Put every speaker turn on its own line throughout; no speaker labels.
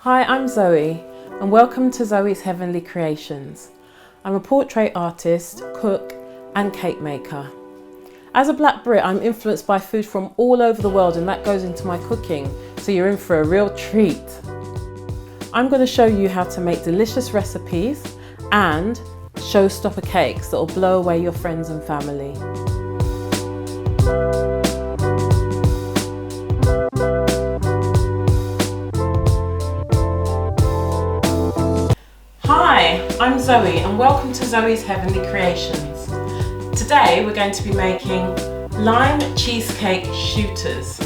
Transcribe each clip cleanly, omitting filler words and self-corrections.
Hi, I'm Zoe and welcome to Zoe's Heavenly Creations. I'm a portrait artist, cook and cake maker. As a Black Brit, I'm influenced by food from all over the world and that goes into my cooking, so you're in for a real treat. I'm going to show you how to make delicious recipes and showstopper cakes that will blow away your friends and family. Hi, I'm Zoe and welcome to Zoe's Heavenly Creations. Today we're going to be making lime cheesecake shooters. So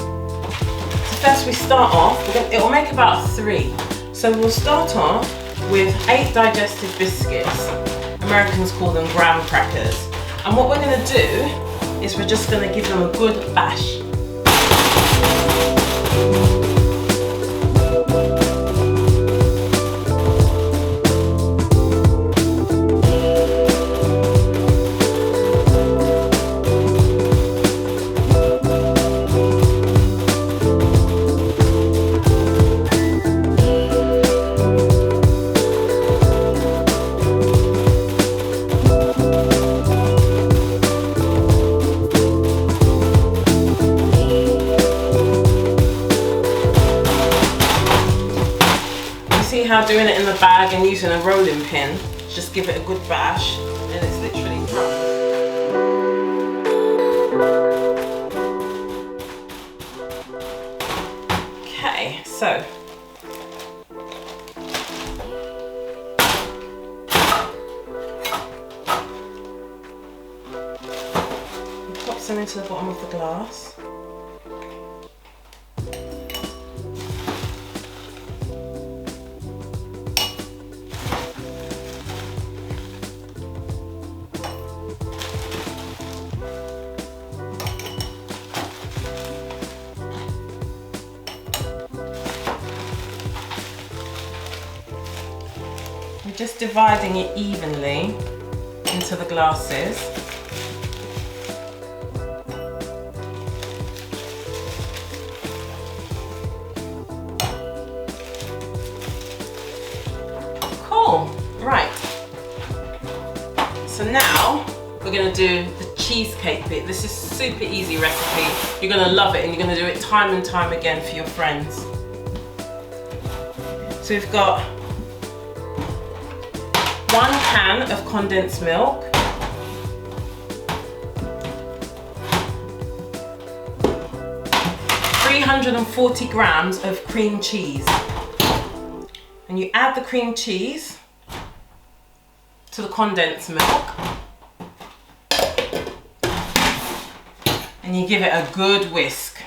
first we start off, it will make about 3. So we'll start off with 8 digestive biscuits. Americans call them graham crackers. And what we're going to do is we're just going to give them a good bash. See how doing it in the bag and using a rolling pin, just give it a good bash and it's literally done. Okay, so pop some into the bottom of the glass. We're just dividing it evenly into the glasses. Cool, right. So now we're going to do the cheesecake bit. This is a super easy recipe. You're going to love it and you're going to do it time and time again for your friends. So we've got 1 can of condensed milk, 340 grams of cream cheese, and you add the cream cheese to the condensed milk and you give it a good whisk.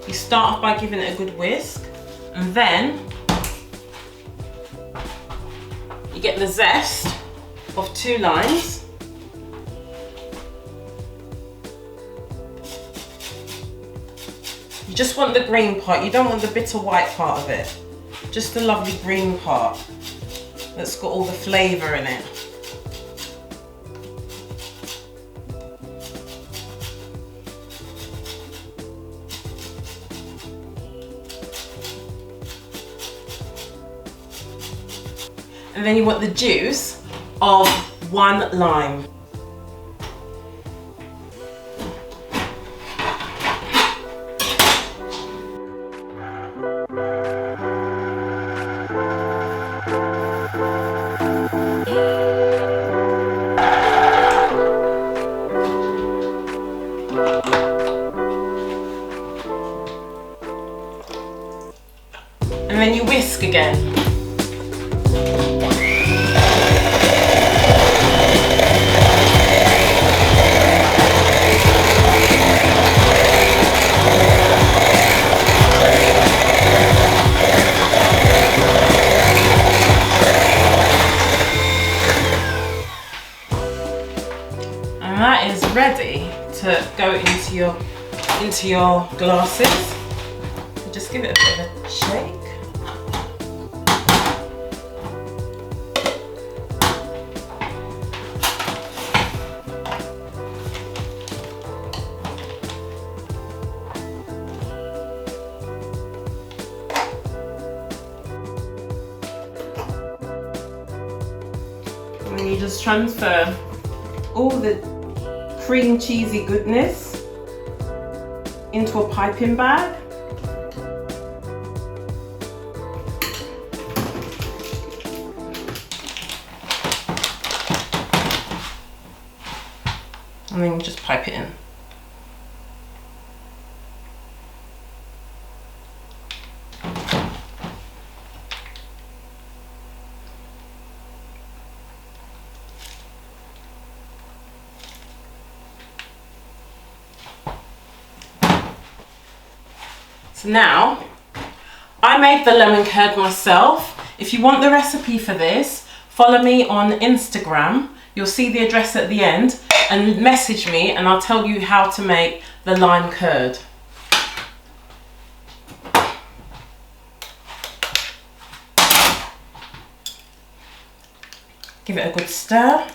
You start off by giving it a good whisk, and then you get the zest of 2 limes. You just want the green part, you don't want the bitter white part of it. Just the lovely green part that's got all the flavour in it. And then you want the juice of 1 lime. And then you whisk again. And that is ready to to go into your glasses. So just give it a bit of a shake. And you just transfer all the cream cheesy goodness into a piping bag. And then you just pipe it in. So now, I made the lemon curd myself. If you want the recipe for this, follow me on Instagram. You'll see the address at the end, and message me and I'll tell you how to make the lime curd. Give it a good stir.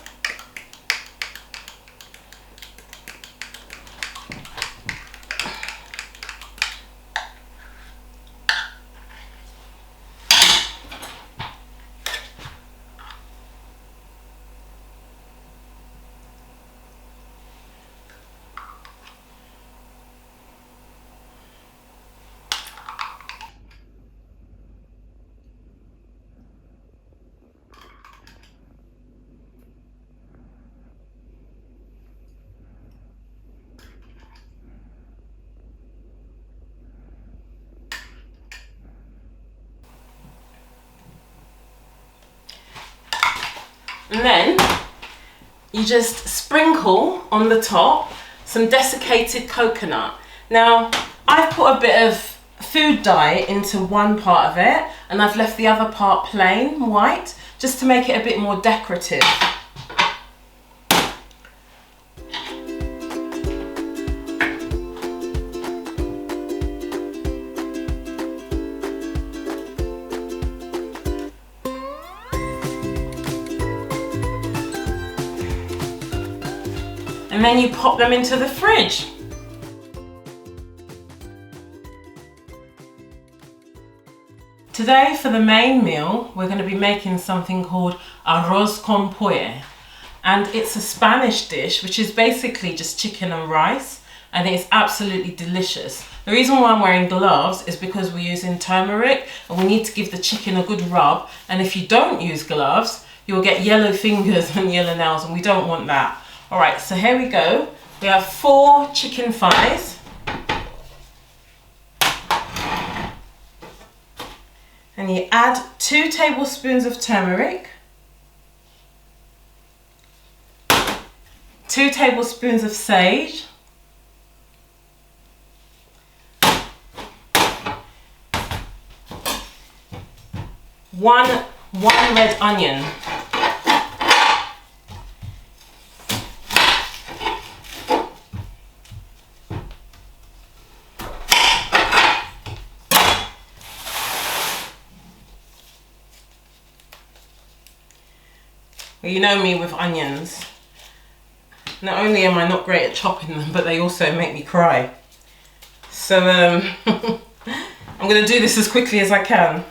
And then you just sprinkle on the top some desiccated coconut. Now, I've put a bit of food dye into one part of it and I've left the other part plain white just to make it a bit more decorative. And then you pop them into the fridge. Today for the main meal, we're going to be making something called Arroz Con Pollo. And it's a Spanish dish, which is basically just chicken and rice. And it's absolutely delicious. The reason why I'm wearing gloves is because we're using turmeric and we need to give the chicken a good rub. And if you don't use gloves, you'll get yellow fingers and yellow nails, and we don't want that. All right, so here we go. We have 4 chicken thighs. And you add 2 tablespoons of turmeric, 2 tablespoons of sage, 1 red onion. Well, you know me with onions. Not only am I not great at chopping them, but they also make me cry. So I'm going to do this as quickly as I can.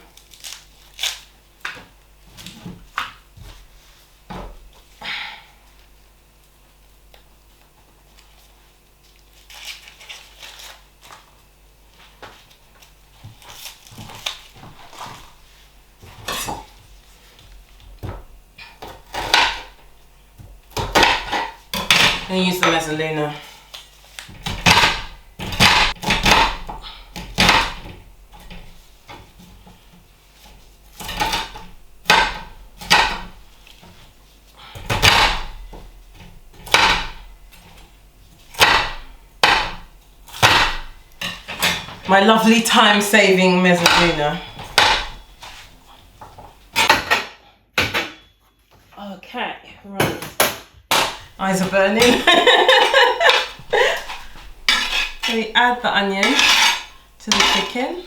And use the mezzaluna. My lovely time-saving mezzaluna. Okay, right. Eyes are burning. So we add the onion to the chicken.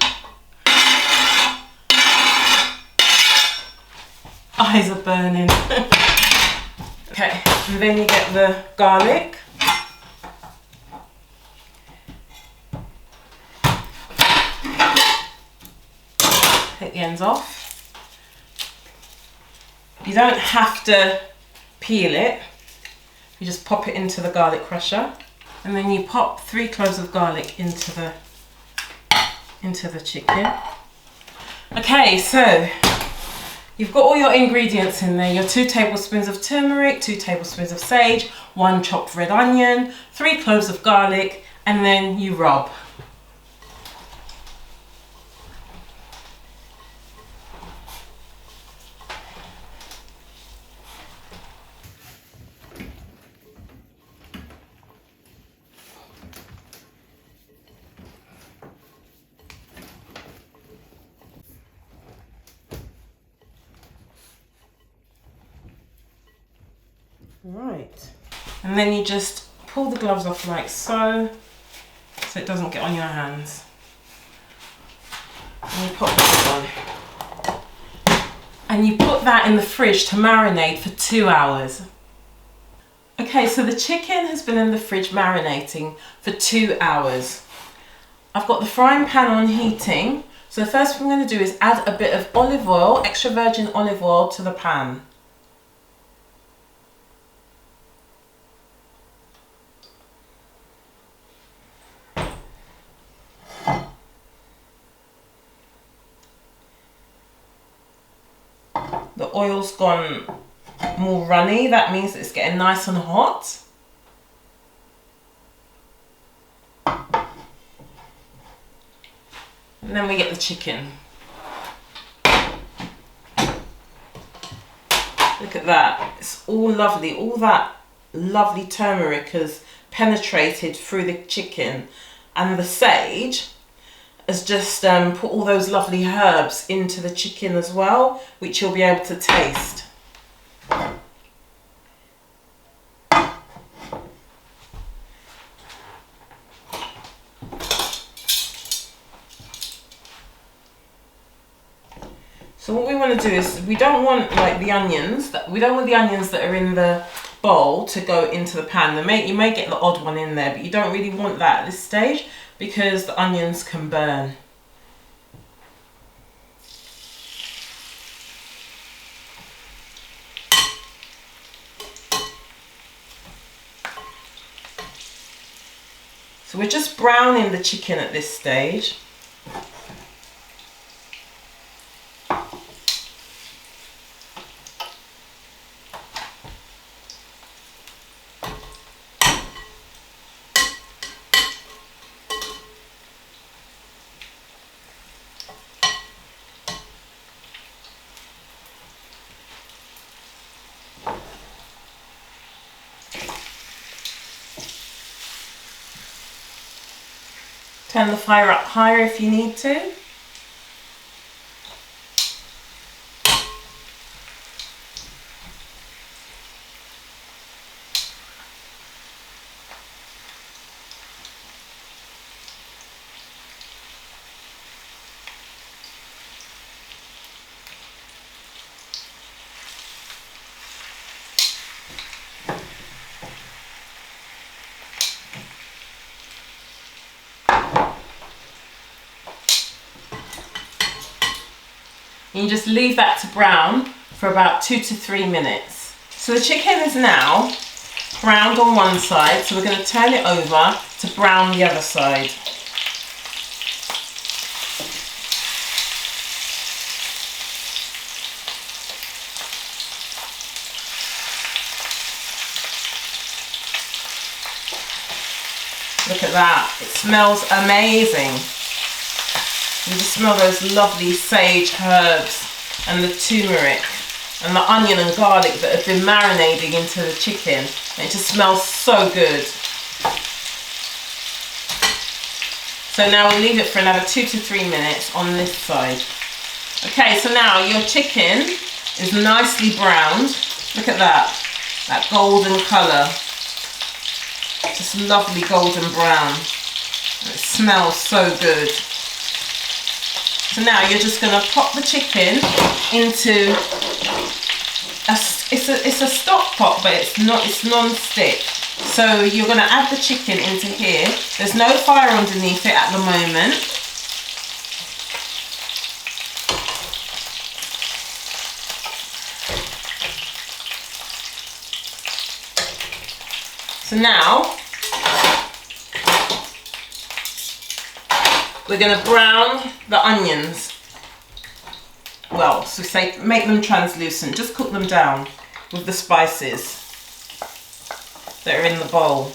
Eyes are burning. Okay, and then you get the garlic. Take the ends off. You don't have to peel it. You just pop it into the garlic crusher, and then you pop 3 cloves of garlic into the chicken. Okay, so you've got all your ingredients in there. Your 2 tablespoons of turmeric, 2 tablespoons of sage, 1 chopped red onion, 3 cloves of garlic, and then you rub. Right, and then you just pull the gloves off like so it doesn't get on your hands. And you pop that on. And you put that in the fridge to marinate for 2 hours. Okay, so the chicken has been in the fridge marinating for 2 hours. I've got the frying pan on heating, so the first thing I'm going to do is add a bit of olive oil, extra virgin olive oil, to the pan. The oil's gone more runny, that means it's getting nice and hot. And then we get the chicken. Look at that, it's all lovely, all that lovely turmeric has penetrated through the chicken, and the sage has just put all those lovely herbs into the chicken as well, which you'll be able to taste. So what we want to do is, we don't want like the onions that are in the bowl to go into the pan. You may get the odd one in there, but you don't really want that at this stage because the onions can burn. So we're just browning the chicken at this stage. Turn the fire up higher if you need to. And you just leave that to brown for about 2 to 3 minutes. So the chicken is now browned on one side, so we're going to turn it over to brown the other side. Look at that, it smells amazing. You just smell those lovely sage herbs and the turmeric and the onion and garlic that have been marinating into the chicken. It just smells so good. So now we'll leave it for another 2 to 3 minutes on this side. Okay, so now your chicken is nicely browned. Look at that golden colour. Just lovely golden brown. It smells so good. So now you're just going to pop the chicken into it's a stock pot, but it's non-stick. So you're going to add the chicken into here. There's no fire underneath it at the moment. So now we're going to brown the onions. Well, so say make them translucent. Just cook them down with the spices that are in the bowl.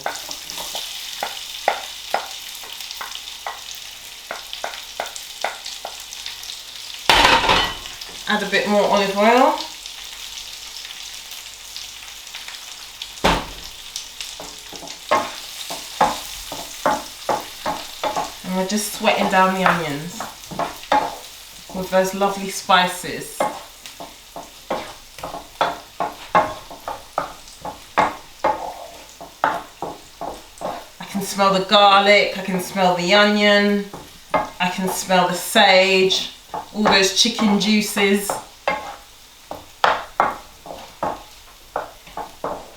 Add a bit more olive oil. And we're just sweating down the onions with those lovely spices. I can smell the garlic, I can smell the onion, I can smell the sage, all those chicken juices.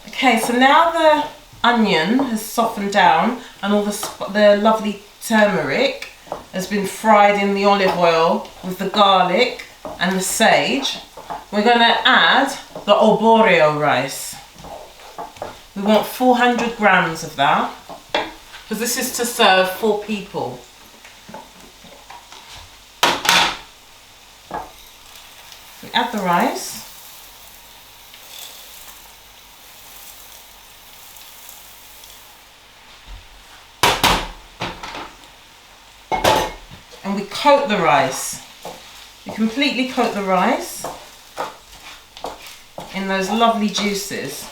Okay, so now the onion has softened down and all the lovely turmeric has been fried in the olive oil with the garlic and the sage. We're going to add the arborio rice. We want 400 grams of that because this is to serve 4 people. We add the rice. And we coat the rice. We completely coat the rice in those lovely juices.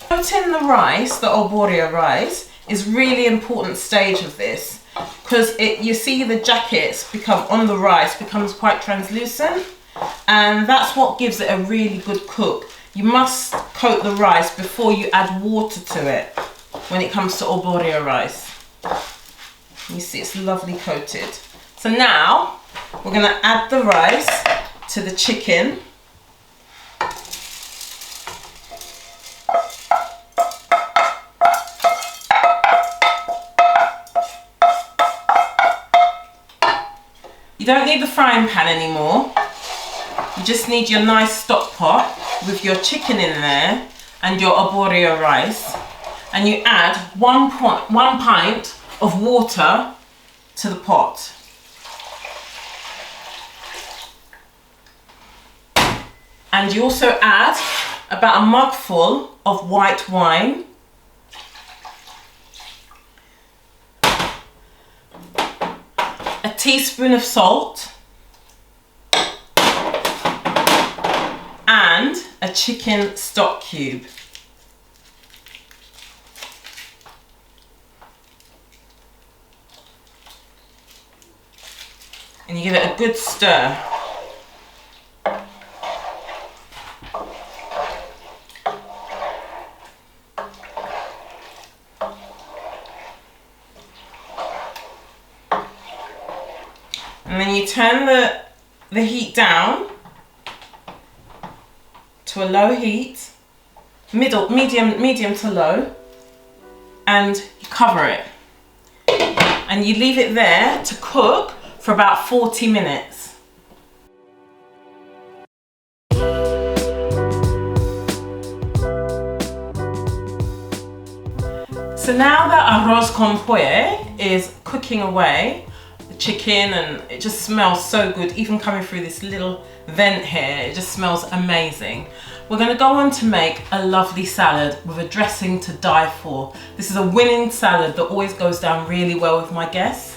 Coating the rice, the arborio rice, is really important stage of this because you see the jackets become on the rice becomes quite translucent, and that's what gives it a really good cook. You must coat the rice before you add water to it. When it comes to arborio rice, you see it's lovely coated. So now we're going to add the rice to the chicken. You don't need the frying pan anymore. You just need your nice stock pot with your chicken in there and your arborio rice. And you add one pint of water to the pot. And you also add about a mugful of white wine. A teaspoon of salt. And a chicken stock cube. And you give it a good stir. And then you turn the heat down to a low heat, medium to low, and you cover it. And you leave it there to cook for about 40 minutes. So now that Arroz Con Pollo is cooking away, the chicken, and it just smells so good, even coming through this little vent here, it just smells amazing. We're going to go on to make a lovely salad with a dressing to die for. This is a winning salad that always goes down really well with my guests.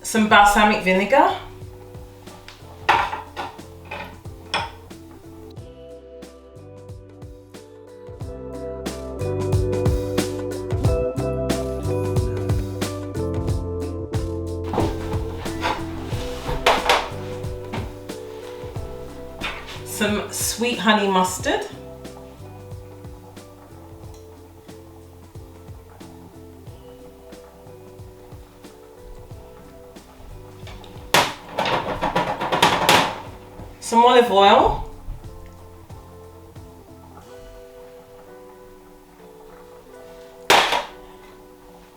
Some balsamic vinegar. Some sweet honey mustard. some olive oil,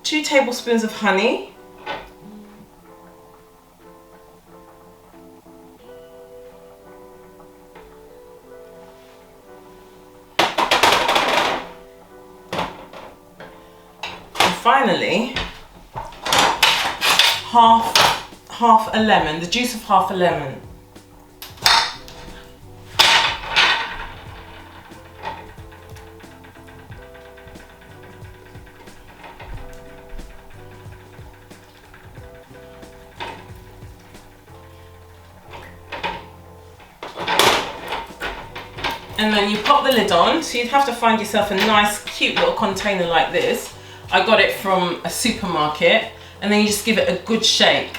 two tablespoons of honey, and finally half a lemon, the juice of half a lemon. And then you pop the lid on, so you'd have to find yourself a nice cute little container like this. I got it from a supermarket, and then you just give it a good shake.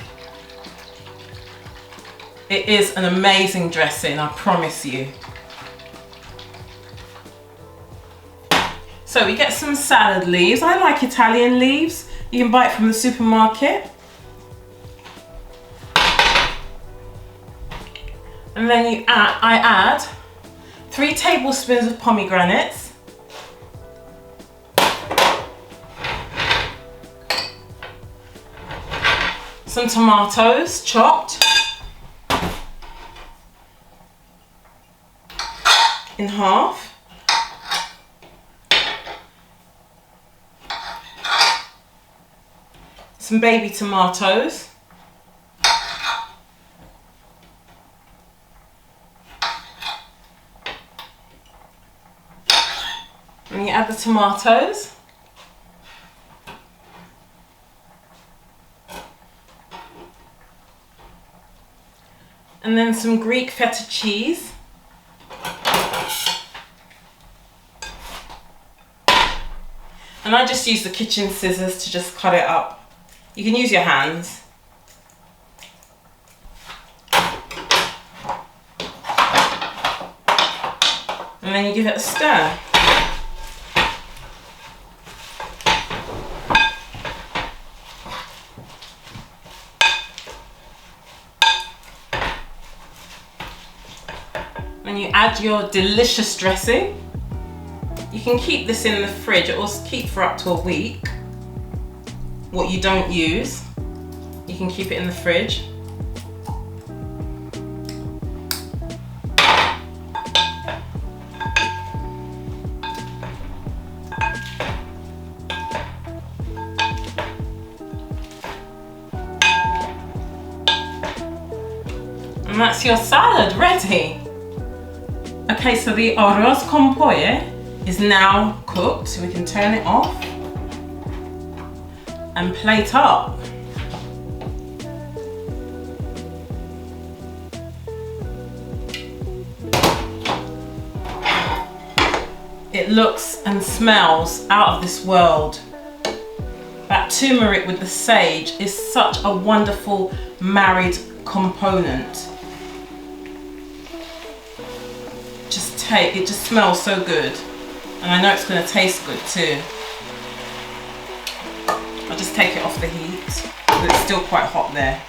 It is an amazing dressing, I promise you. So we get some salad leaves. I like Italian leaves. You can buy it from the supermarket. And then I add 3 tablespoons of pomegranates, some tomatoes chopped in half, some baby tomatoes, and you add the tomatoes, and then some Greek feta cheese, and I just use the kitchen scissors to just cut it up. You can use your hands. And then you give it a stir. And you add your delicious dressing. You can keep this in the fridge, it will keep for up to a week. What you don't use, you can keep it in the fridge. And that's your salad ready. Okay, so the Arroz Con Pollo is now cooked, so we can turn it off and plate up. It looks and smells out of this world. That turmeric with the sage is such a wonderful married component. It just smells so good, and I know it's going to taste good too. I'll just take it off the heat, but it's still quite hot there.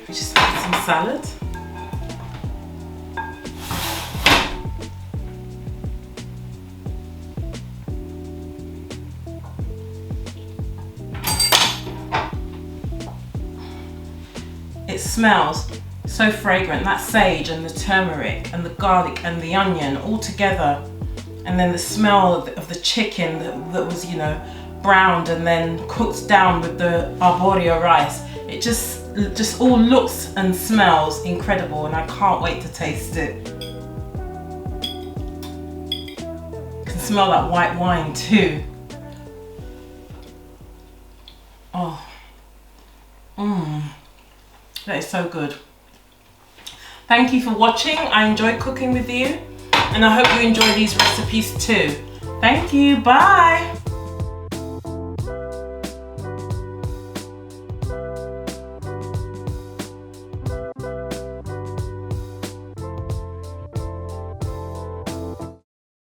We just add some salad. It smells so fragrant, that sage and the turmeric and the garlic and the onion all together, and then the smell of the chicken that was, you know, browned and then cooked down with the arborio rice. It just all looks and smells incredible, and I can't wait to taste it. You can smell that white wine too. Oh, that is so good. Thank you for watching. I enjoy cooking with you, and I hope you enjoy these recipes too. Thank you, bye.